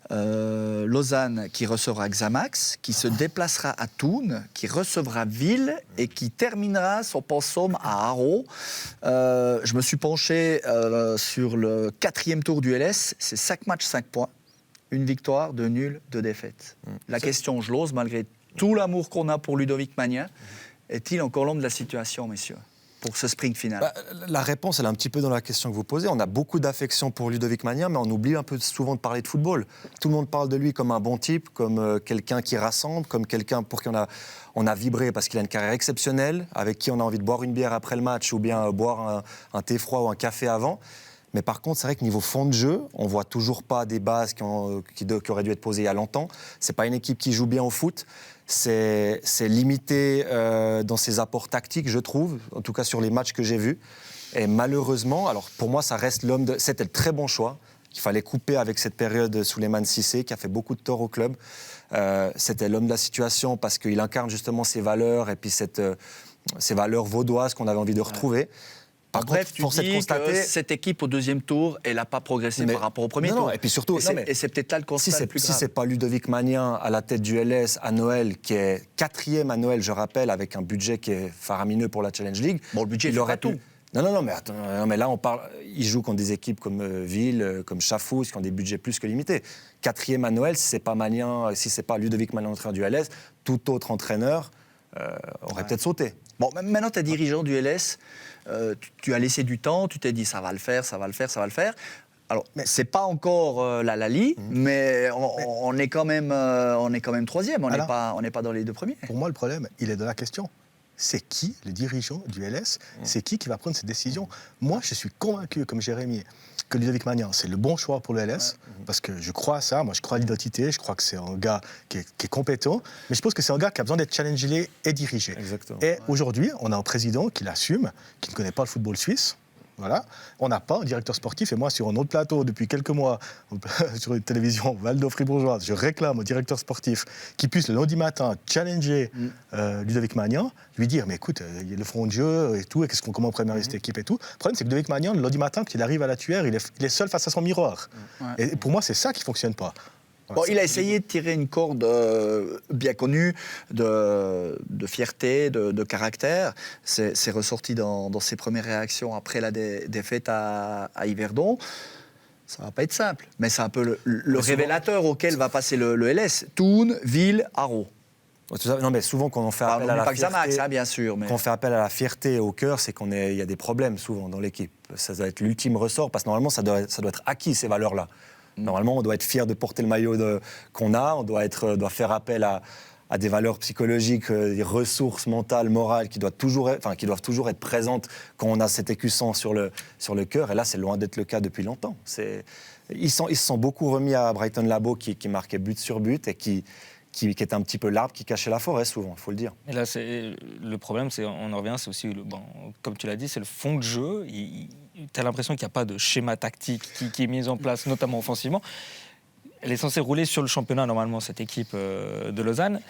Lausanne qui recevra Xamax, qui se déplacera à Thun, qui recevra Ville et qui terminera son pensum à Haro. Je me suis penché sur le 4e tour du LS. C'est 5 matchs, 5 points. Une victoire, 2 nuls, 2 défaites. La question, je l'ose, malgré tout l'amour qu'on a pour Ludovic Magnin, est-il encore l'homme de la situation, messieurs, pour ce sprint final? La réponse, elle est un petit peu dans la question que vous posez. On a beaucoup d'affection pour Ludovic Magnin, mais on oublie un peu souvent de parler de football. Tout le monde parle de lui comme un bon type, comme quelqu'un qui rassemble, comme quelqu'un pour qui on a vibré parce qu'il a une carrière exceptionnelle, avec qui on a envie de boire une bière après le match ou bien boire un thé froid ou un café avant. Mais par contre, c'est vrai que niveau fond de jeu, on ne voit toujours pas des bases qui auraient dû être posées il y a longtemps. Ce n'est pas une équipe qui joue bien au foot. C'est limité dans ses apports tactiques, je trouve, en tout cas sur les matchs que j'ai vus. Et malheureusement, alors pour moi, ça reste c'était le très bon choix qu'il fallait couper avec cette période Souleymane Cissé, qui a fait beaucoup de tort au club. C'était l'homme de la situation parce qu'il incarne justement ces valeurs et puis ces valeurs vaudoises qu'on avait envie de retrouver. Bref, tu dis que cette équipe au deuxième tour, elle n'a pas progressé par rapport au premier tour. Et puis surtout, et c'est peut-être là le constat le plus grave. Si c'est pas Ludovic Magnin à la tête du LS à Noël, qui est 4e à Noël, je rappelle, avec un budget qui est faramineux pour la Challenge League. Bon, le budget, il aurait tout. Non, mais attends, mais là, on parle. Ils jouent contre des équipes comme Ville, comme Chafouz, qui ont des budgets plus que limités. 4e à Noël, si c'est pas Magnin, si c'est pas Ludovic Magnin, entraîneur du LS, tout autre entraîneur aurait peut-être sauté. Bon, maintenant, tu es dirigeant du LS, tu as laissé du temps, tu t'es dit ça va le faire. Alors, c'est pas encore la Lali, mais on est quand même 3e, on n'est pas dans les 2 premiers. Pour moi, le problème, il est dans la question. C'est qui, le dirigeant du LS, c'est qui va prendre ces décisions? Moi, je suis convaincu, comme Jérémy, que Ludovic Magnin, c'est le bon choix pour le LS, parce que je crois à ça, moi je crois à l'identité, je crois que c'est un gars qui est compétent, mais je pense que c'est un gars qui a besoin d'être challengé et dirigé. Exactement. Et aujourd'hui, on a un président qui l'assume, qui ne connaît pas le football suisse. Voilà. On n'a pas un directeur sportif. Et moi, sur un autre plateau, depuis quelques mois, sur une télévision Valdo-Fribourgeoise, je réclame un directeur sportif qui puisse, le lundi matin, challenger Ludovic Magnin, lui dire, mais écoute, il y a le front de jeu et tout, et comment on préparer cette équipe et tout. Le problème, c'est que Ludovic Magnin, le lundi matin, quand il arrive à la tuère, il est seul face à son miroir. Et pour moi, c'est ça qui ne fonctionne pas. Bon, il a essayé de tirer une corde bien connue de fierté, de caractère. C'est ressorti dans ses premières réactions après la défaite à Yverdon. Ça va pas être simple, mais c'est un peu le révélateur auquel va passer le LS. Thun, Ville, Haro. Non, mais souvent, quand on fait appel à la fierté, Xamax, bien sûr, mais... quand on fait appel à la fierté et au cœur, c'est il y a des problèmes souvent dans l'équipe. Ça doit être l'ultime ressort, parce que normalement, ça doit être acquis, ces valeurs-là. Normalement, on doit être fier de porter le maillot qu'on a, on doit faire appel à des valeurs psychologiques, des ressources mentales, morales qui doivent toujours être présentes quand on a cet écusson sur le cœur. Et là, c'est loin d'être le cas depuis longtemps. Ils se sont beaucoup remis à Brighton Labo qui marquait but sur but et qui était un petit peu l'arbre qui cachait la forêt, souvent, il faut le dire. Et là, le problème, on en revient, c'est aussi, comme tu l'as dit, c'est le fond de jeu. Tu as l'impression qu'il n'y a pas de schéma tactique qui est mis en place, notamment offensivement. Elle est censée rouler sur le championnat, normalement, cette équipe de Lausanne.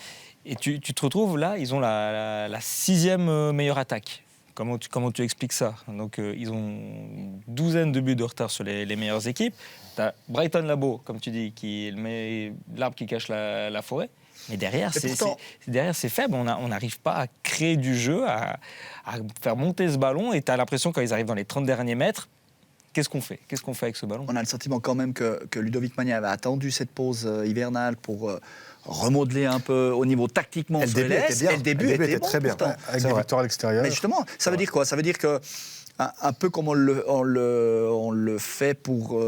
Et tu te retrouves là, ils ont la 6e meilleure attaque. Comment tu expliques ça? Donc, ils ont une douzaine de buts de retard sur les meilleures équipes. Tu as Brighton Labo, comme tu dis, qui est l'arbre qui cache la forêt. Mais derrière, c'est faible. On n'arrive pas à créer du jeu, à faire monter ce ballon. Et tu as l'impression, quand ils arrivent dans les 30 derniers mètres, qu'est-ce qu'on fait avec ce ballon? On a le sentiment quand même que Ludovic Magnin avait attendu cette pause hivernale pour remodeler un peu au niveau tactiquement sur le LS. Le début était très bien, avec des victoires à l'extérieur. Mais justement, ça veut dire quoi? Ça veut dire que, un peu comme on le fait pour...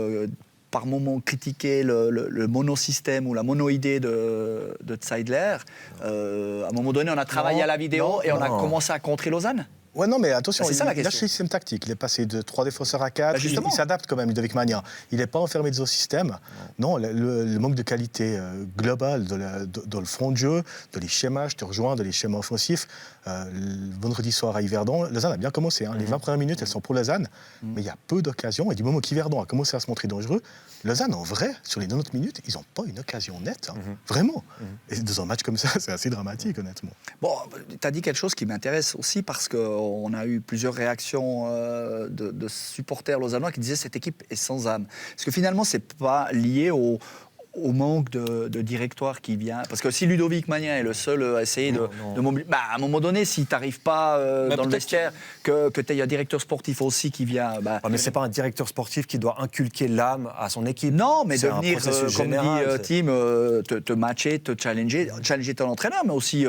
par moment critiquer le monosystème ou la monoïdée de Zeidler. À un moment donné, on a travaillé à la vidéo et on a commencé à contrer Lausanne. Ouais, non, mais attention, c'est ça, la il lâche le système tactique. Il est passé de 3 défenseurs à 4. Il s'adapte quand même, Ludovic Magnin. Il n'est pas enfermé dans un système. Non, le manque de qualité globale dans le front de jeu, dans les schémas, je te rejoins, dans les schémas offensifs. Le vendredi soir à Yverdon, Lausanne a bien commencé. Les 20 premières minutes, elles sont pour Lausanne. Mais il y a peu d'occasions. Et du moment qu'Yverdon a commencé à se montrer dangereux, Lausanne, en vrai, sur les 90 minutes, ils n'ont pas une occasion nette. Vraiment. Et dans un match comme ça, c'est assez dramatique, honnêtement. Bon, tu as dit quelque chose qui m'intéresse aussi parce qu'on a eu plusieurs réactions de supporters lausannois qui disaient cette équipe est sans âme. Parce que finalement, ce n'est pas lié au manque de directoire qui vient. Parce que si Ludovic Magnin est le seul à essayer de mobiliser... à un moment donné, si tu n'arrives pas dans le vestiaire, que tu aies un directeur sportif aussi qui vient... mais ce n'est pas un directeur sportif qui doit inculquer l'âme à son équipe. Non, mais de venir, comme dit Tim, te matcher, te challenger ton entraîneur, mais aussi,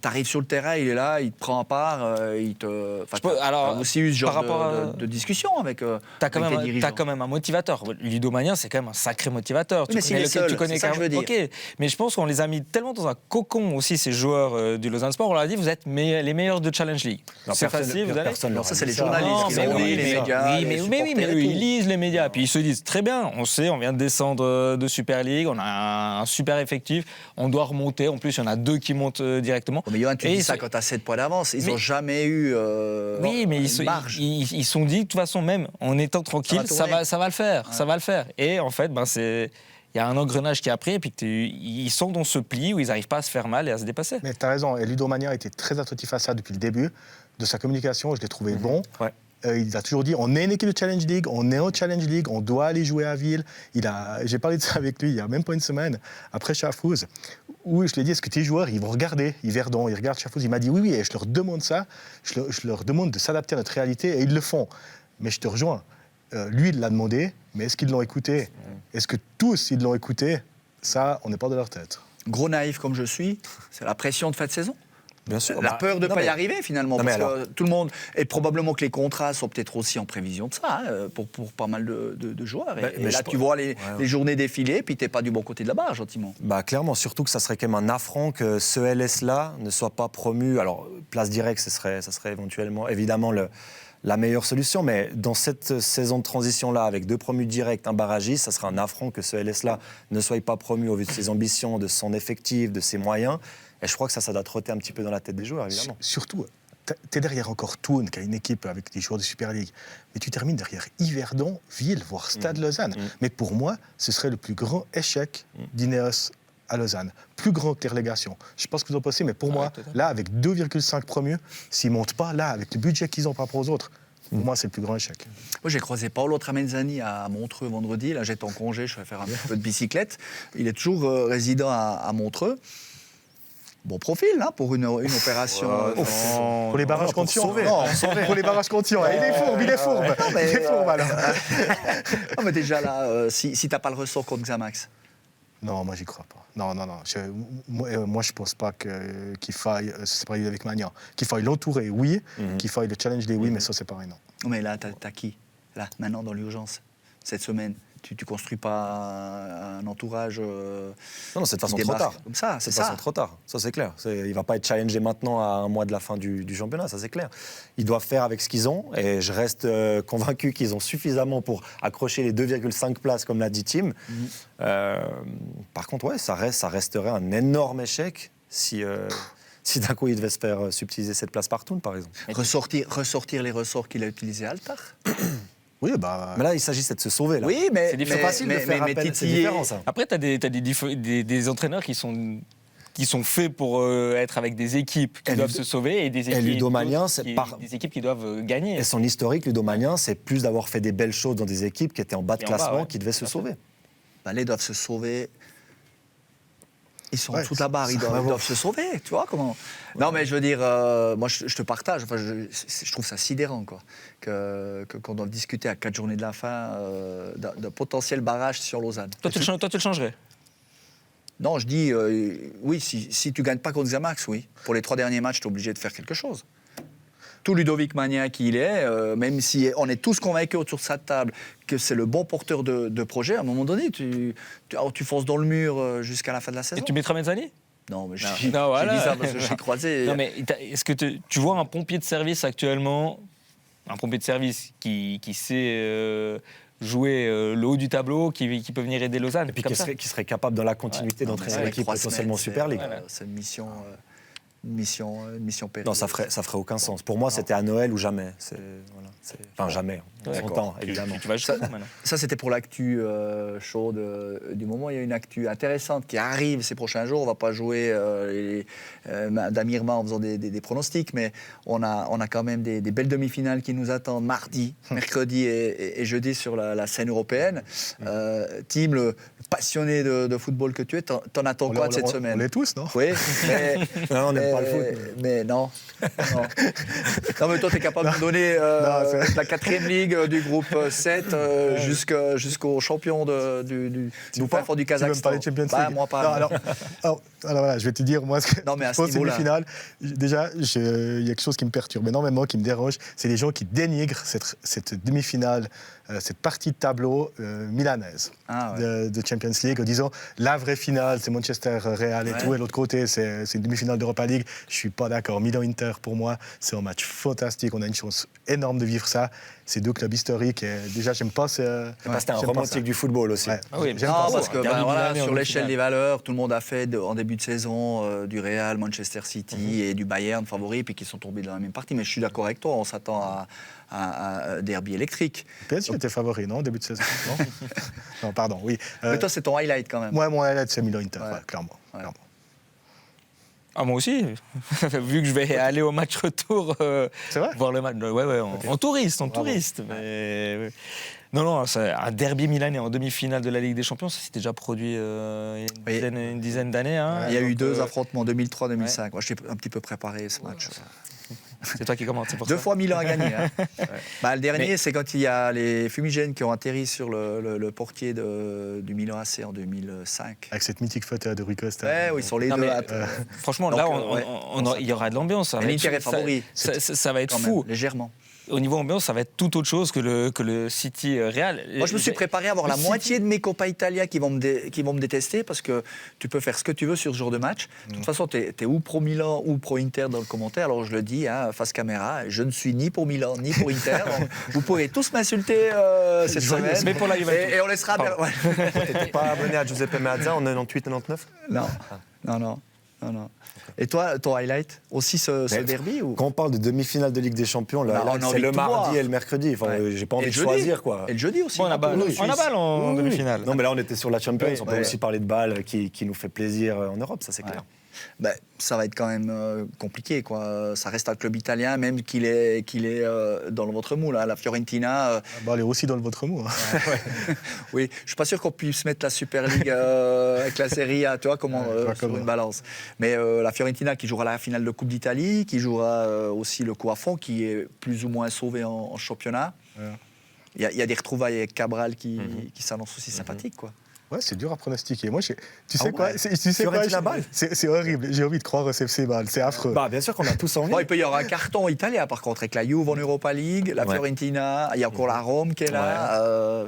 tu arrives sur le terrain, il est là, il te prend à part, il te... Alors, aussi eu ce genre de discussion avec les dirigeants. Tu as quand même un motivateur. Ludo Magnin, c'est quand même un sacré motivateur. Mais s'il est seul, tu connais ça que je veux dire. Ok, mais je pense qu'on les a mis tellement dans un cocon aussi, ces joueurs du Lausanne Sport. On leur a dit, vous êtes les meilleurs de Challenge League. C'est facile, vous allez. Non, ça, c'est les journalistes qui l'ont dit, les médias. Oui, mais eux, ils lisent les médias. Puis ils se disent, très bien, on sait, on vient de descendre de Super League, on a un super effectif, on doit remonter. En plus, il y en a 2 qui montent directement. Mais Johan, tu dis ça quand tu as 7 points d'avance. Ils n'ont jamais eu marge. Ils sont dit, de toute façon, même en étant tranquille, ça va le faire. Ça va le faire. Et en fait, il y a un engrenage qui est après, et puis ils sont dans ce pli où ils n'arrivent pas à se faire mal et à se dépasser. Mais tu as raison, et Ludo Magnin était très attentif à ça depuis le début de sa communication. Je l'ai trouvé bon. Ouais. Il a toujours dit, on est une équipe de Challenge League, on est en Challenge League, on doit aller jouer à Ville. J'ai parlé de ça avec lui il n'y a même pas une semaine, après Schaffhouse, où je lui ai dit, est-ce que tes joueurs, ils vont regarder Yverdon, ils regardent Schaffhouse. Il m'a dit, oui, et je leur demande ça, je leur demande de s'adapter à notre réalité, et ils le font. Mais je te rejoins. Lui, il l'a demandé, mais est-ce qu'ils l'ont écouté ? Est-ce que tous, ils l'ont écouté ? Ça, on n'est pas de leur tête. Gros naïf comme je suis, c'est la pression de fin de saison. Bien sûr. La peur de ne pas y arriver, finalement. Parce que tout le monde. Et probablement que les contrats sont peut-être aussi en prévision de ça, pour pas mal de joueurs. Et là, tu vois les journées défiler, puis tu n'es pas du bon côté de la barre, gentiment. Clairement, surtout que ça serait quand même un affront que ce LS-là ne soit pas promu. Alors, place directe, ça serait éventuellement, évidemment, la meilleure solution. Mais dans cette saison de transition-là, avec 2 promus directs, un barragiste, ça serait un affront que ce LS-là ne soit pas promu au vu de ses ambitions, de son effectif, de ses moyens. Et je crois que ça doit trotter un petit peu dans la tête des joueurs, évidemment. Surtout, tu es derrière encore Thun, qui a une équipe avec des joueurs de Super League. Mais tu termines derrière Yverdon, Ville, voire Stade Lausanne. Mais pour moi, ce serait le plus grand échec d'Ineos à Lausanne. Plus grand que les relégations. Je ne sais pas ce que vous en pensez, mais pour moi, là, avec 2,5 promus, s'ils ne montent pas, là, avec le budget qu'ils ont par rapport aux autres, pour moi, c'est le plus grand échec. Moi, j'ai croisé Paolo Tramenzani à Montreux vendredi. Là, j'étais en congé, je vais faire un peu de bicyclette. Il est toujours résident à Montreux. Bon profil, hein, pour une opération. Pour les barrages contre Sion. Pour les barrages contre Sion. Il est fourbe. Il est fourbe, alors. Non, mais déjà là, si tu n'as pas le ressort contre Xamax. Non, moi, j'y crois pas. Non. Moi, je pense pas qu'il faille se séparer avec Magnan. Qu'il faille l'entourer, oui. Qu'il faille le challenge des oui, mais ça, c'est pareil, non. Mais là, t'as qui ? Là, maintenant, dans l'urgence, cette semaine. Tu construis pas un entourage. Non, c'est de façon trop tard. Comme ça, c'est de façon trop tard. Ça, c'est clair. Il va pas être challengé maintenant à un mois de la fin du championnat, ça c'est clair. Ils doivent faire avec ce qu'ils ont, et je reste convaincu qu'ils ont suffisamment pour accrocher les 2,5 places, comme l'a dit Tim. Par contre, ouais, ça resterait un énorme échec si d'un coup il devait se faire subtiliser cette place partout, par exemple. Ressortir les ressorts qu'il a utilisés à Altar. Oui, mais là, il s'agissait de se sauver. Là. Oui, mais c'est facile de faire appel, c'est différent, ça. Après, tu as des entraîneurs qui sont faits pour être avec des équipes qui doivent se sauver et des équipes qui doivent gagner. Et son historique, Ludo Magnin, c'est plus d'avoir fait des belles choses dans des équipes qui étaient en bas de classement, qui devaient se sauver. Les doivent se sauver. Ils sont en dessous de la barre, ils doivent se sauver, tu vois comment. Non, mais je veux dire, moi je te partage, enfin, je trouve ça sidérant, quoi, qu'on doit discuter à 4 journées de la fin d'un potentiel barrage sur Lausanne. Toi, tu le changerais ? Non, je dis, oui, si tu ne gagnes pas contre Xamax, oui. Pour les 3 derniers matchs, tu es obligé de faire quelque chose. Tout Ludovic Magnin qu'il est, même si on est tous convaincus autour de cette table que c'est le bon porteur de projet, à un moment donné, tu fonces dans le mur jusqu'à la fin de la saison. Et tu mettras Mezzani ? Non, mais j'ai dit ça parce que j'ai croisé. Non, mais est-ce que tu vois un pompier de service actuellement, un pompier de service qui sait jouer le haut du tableau, qui peut venir aider Lausanne, et puis qui serait capable dans la continuité d'entraîner l'équipe potentiellement Super League. C'est une mission périlleuse. Non, ça ferait aucun sens. Pour moi, c'était à Noël ou jamais. Enfin, jamais. Longtemps, évidemment. Tu vas jusqu'au bout, maintenant. Ça, c'était pour l'actu chaude du moment. Il y a une actu intéressante qui arrive ces prochains jours. On ne va pas jouer d'Amirma en faisant des pronostics, mais on a quand même des belles demi-finales qui nous attendent mardi, mercredi et jeudi sur la scène européenne. Tim, le passionné de football que tu es, t'en attends quoi de cette semaine ? On l'est tous, non ? Oui, mais... non, on n'aime pas le foot. Mais non. Non, mais toi, tu es capable de donner la 4e ligue du groupe 7 jusqu'au champion du fin fond du Kazakhstan. Tu veux me parler de Champions League? Moi pas. Non, alors voilà, je vais te dire, moi, ce que non, mais je pense demi-finale, déjà, il y a quelque chose qui me perturbe énormément, qui me dérange, c'est les gens qui dénigrent cette demi-finale, cette partie de tableau milanaise de Champions League, en disant la vraie finale, c'est Manchester-Real et tout, et l'autre côté, c'est une demi-finale d'Europa League. Je ne suis pas d'accord. Milan-Inter, pour moi, c'est un match fantastique. On a une chance énorme de vivre ça. C'est deux clubs historiques. Et déjà, j'aime pas ce. C'était un romantique du football aussi. Ouais. Ah oui, non, parce que sur l'échelle finale. des valeurs, tout le monde a fait en début de saison du Real, Manchester City et du Bayern favoris, puis qui sont tombés dans la même partie. Mais je suis d'accord avec toi, on s'attend à un derby électrique. PSG était favori, non, au début de saison? Non, pardon, oui. Mais toi, c'est ton highlight quand même. Moi, mon highlight, c'est Milan-Inter, clairement. Ah, moi aussi, vu que je vais aller au match retour, C'est vrai voir le match. Ouais, en touriste. Mais... Non, c'est un derby milanais en demi-finale de la Ligue des Champions, ça s'était déjà produit une dizaine d'années. Hein, il y a eu 2 affrontements, 2003-2005. Moi, je t'ai un petit peu préparé ce match. C'est toi qui commence, c'est pour 2 ça. fois Milan a gagné. Le dernier, c'est quand il y a les fumigènes qui ont atterri sur le portier du Milan AC en 2005. Avec cette mythique photo de Rui Costa. Oui, ils sont les deux. Franchement, donc, là, il y aura de l'ambiance. L'Inter est favori. Ça va être fou. Même, légèrement. Au niveau ambiance, ça va être tout autre chose que le City Real. Moi, je me suis préparé à avoir la moitié de mes copains italiens qui vont me détester parce que tu peux faire ce que tu veux sur ce genre de match. De toute façon, tu es ou pro Milan ou pro Inter dans le commentaire. Alors, je le dis, face caméra, je ne suis ni pour Milan ni pour Inter. Vous pourrez tous m'insulter cette semaine. Mais pour la Juventus. Et on laissera... T'étais pas abonné à Giuseppe Meazza en 98-99? Non. Et toi, ton highlight aussi ce derby ou... Quand on parle de demi-finale de Ligue des Champions, c'est le mardi et le mercredi. J'ai pas envie de choisir, quoi. Et le jeudi aussi. On a balle en demi-finale. Non, mais là, on était sur la Champions. On peut aussi parler de balle qui nous fait plaisir en Europe, ça c'est clair. Ça va être quand même compliqué, quoi. Ça reste un club italien, même qu'il est dans le ventre mou. Là. La Fiorentina... elle est aussi dans le ventre mou. Hein. Oui, je suis pas sûr qu'on puisse mettre la Super League avec la Serie A, tu vois, sur une balance. Mais la Fiorentina qui jouera la finale de Coupe d'Italie, qui jouera aussi le coup à fond, qui est plus ou moins sauvé en championnat. Il y a des retrouvailles avec Cabral qui s'annoncent aussi sympathiques, quoi. Ouais, c'est dur à pronostiquer. Moi, tu sais quoi, c'est horrible. J'ai envie de croire au CFC Bâle. C'est affreux. Bien sûr qu'on a tous envie. Il peut y avoir un carton italien, par contre, avec la Juve en Europa League, la Fiorentina, il y a encore la Rome qui est là.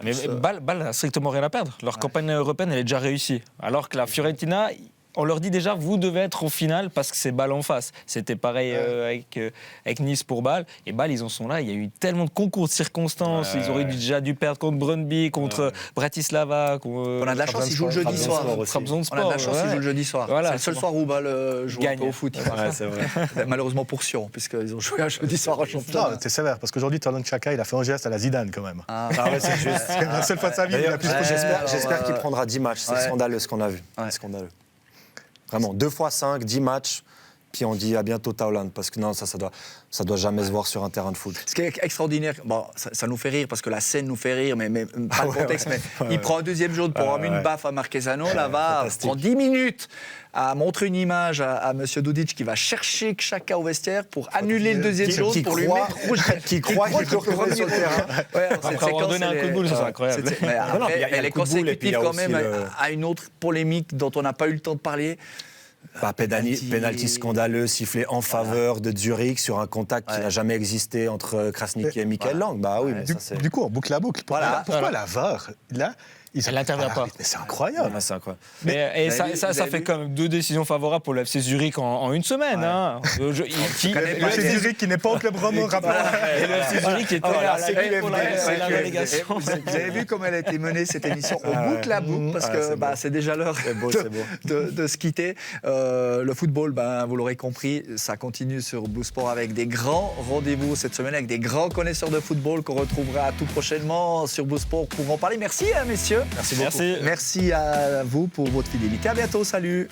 Mais Bâle n'a strictement rien à perdre. Leur campagne européenne, elle est déjà réussie. Alors que la Fiorentina... On leur dit déjà, vous devez être au final parce que c'est Bâle en face. C'était pareil avec Nice pour Bâle. Et Bâle, ils en sont là. Il y a eu tellement de concours de circonstances. Ils auraient déjà dû perdre contre Brøndby, contre Bratislava. On a de la chance, ils jouent le jeudi soir. On a de la chance, ils jouent le jeudi soir. C'est le seul soir où Bâle joue un peu au foot. C'est vrai. Malheureusement pour Sion, puisqu'ils ont joué un jeudi soir en championnat. C'est sévère, parce qu'aujourd'hui, Talon Chaka, il a fait un geste à la Zidane quand même. C'est juste. C'est la seule fois de sa vie. J'espère qu'il prendra 10 matchs. C'est scandaleux ce qu'on a vu. Scandaleux. Vraiment, 2 fois 5, 10 matchs, puis on dit à bientôt Tauland, parce que non, ça doit jamais se voir sur un terrain de foot. Ce qui est extraordinaire, ça nous fait rire, parce que la scène nous fait rire, mais pas le contexte, mais il prend un deuxième jaune pour avoir une baffe à Marquezano, là-bas, prend 10 minutes à montrer une image à M. Dudic qui va chercher Xhaka au vestiaire pour annuler le deuxième jaune, pour lui mettre rouge. Qui croit qu'il peut retourner sur le terrain. Après avoir donné un coup de boule, c'est incroyable. Elle est consécutive quand même à une autre polémique dont on n'a pas eu le temps de parler. Penalty scandaleux sifflé en faveur de Zurich sur un contact qui n'a jamais existé entre Krasniqi et Michael Lang. Du coup, on boucle la boucle. Pourquoi la VAR là, elle n'intervient pas. Mais c'est incroyable. Mais ça fait quand même 2 décisions favorables pour le FC Zurich en une semaine. Le FC Zurich qui n'est pas au club romain, rappelons. Et le FC Zurich qui était à la relégation. Vous avez vu comment elle a été menée cette émission. On boucle la boucle parce que c'est déjà l'heure de se quitter. Le football, vous l'aurez compris, ça continue sur Blue Sport avec des grands rendez-vous cette semaine, avec des grands connaisseurs de football qu'on retrouvera tout prochainement sur Blue Sport pour en parler. Merci, messieurs. Merci beaucoup. Merci à vous pour votre fidélité. À bientôt. Salut.